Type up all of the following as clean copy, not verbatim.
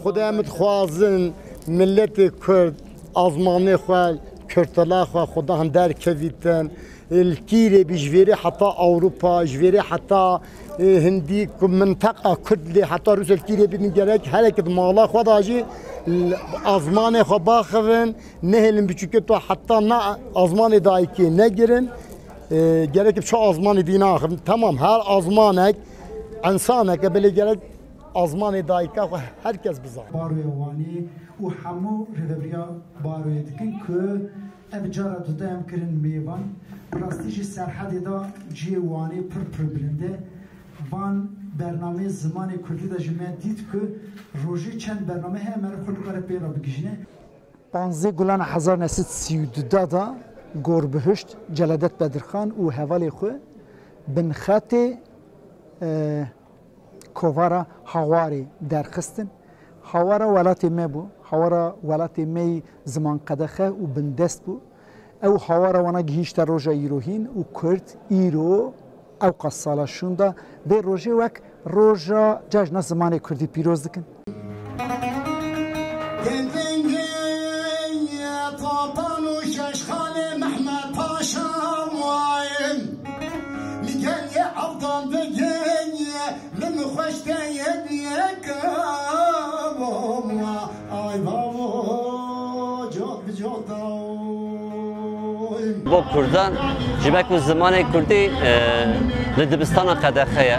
خدا متخوازن ملت کرد آزمانه خواه کرتلا خواه خدا هم در کویتن الكيري بجويري حتى اوروبا جويري حتى هندي منطقه كردلي حتى روسيا الكيري بمن جرك هلك مالا خداجي ازمان خو باخون نهلن بچكتو حتى نا ازمان دايكي نگرن جرك شو ازمان دينا تمام هر ازمانك انسانك بل جرك ازمان دايكا herkes bizar بارويواني وحمو ريفريا بارويدكن كو ابجارا دودام كرن ميوان راستيجي سرحدي دا جيواني پر بلنده وان برنامه زمان کردی دا جمعه دید که روژی چند برنامه همه خود کار پیرا بگیجنه 15 گلان 1932 دا گور بهشت جلدت بدرخان و حوالی خو بن خط کوارا حواری درخستن حوارا ولات ما بو حوارا ولات می زمان قدخه و بندست بو او حوارا وانا گهیشت روژا ایروهین و کرد ایرو او قصالا شوندا به روژه وک روژا جشن زمان کردی پیروز دکن با کردان جبک و زمان کردی لدبستان قدخه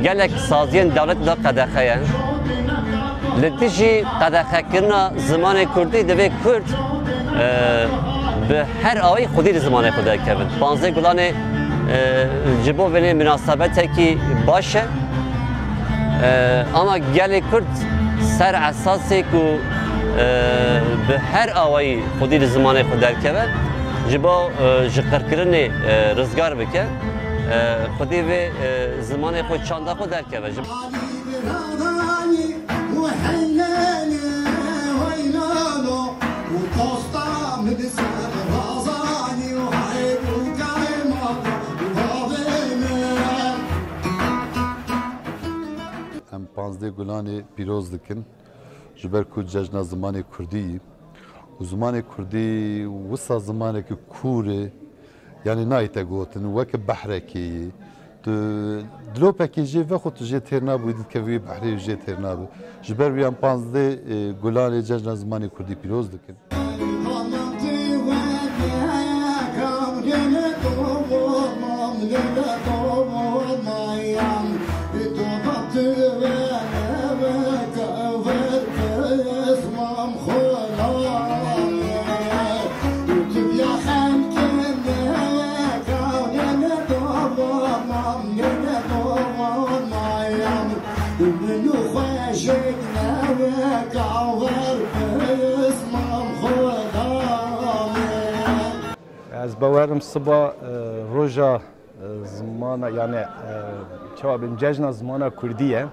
گلک سازین دولت دا قدخه لدیجی قدخه کرنا زمان کردی دوی کرد به هر آوی خودی زمان خدا کردن 15 گلان جبو ولی مناسبت کی باشه اما گل کرد سر اساسی که به هر آوی خودی زمان خدا کردن جبو جقر کردن رزگار بکن خودی و زمان خود چانده خود در که وجب ام 15 گلان پیروز دکن جبر کو جشن زمان کردی و زمان کردی وسا زمانی که کوره يعني نايتا قوتن وك بحركي دلوبكي جي فخوت جي تيرنابو يدد كفي بحري جي تيرنابو جبر ويان 15 گلان جشن زماني كردي بيروز دكن از باورم صبح روزا زمان یعنی چه بین جشن زمان کردیه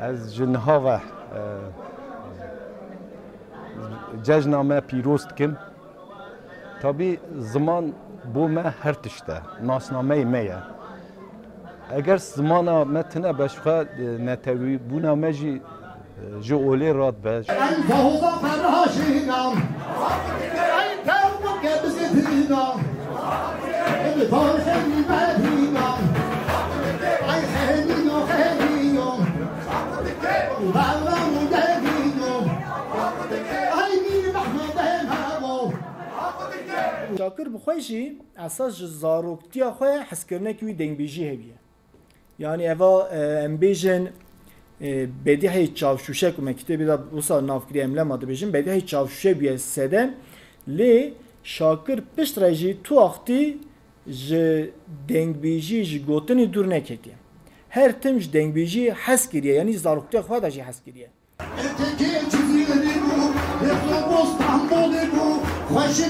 از جنها و جشن ما پیروز کم طبی زمان بو ما هر تشته ناسنامه میه اگر زمان ما تنه بشخه نتوی بونا مجی جو اولی راد بش شاکر بخویشی اساس زاروکتیا خواه حس کرنه که وی دنگ بیجی هبیه یعنی اوا امبیجن بدی هی چاوشوشه که مکتبی دا بوسا نافکری امله ماده بیجن بدی هی چاوشوشه بیه سدن لی شاکر پشت رجی تو اختی ج دنگ بیجی ج گوتنی دور نکتیه هر تم ج دنگ بیجی حس کریه یعنی زاروکتیا خواه دا جی حس کریه خوشی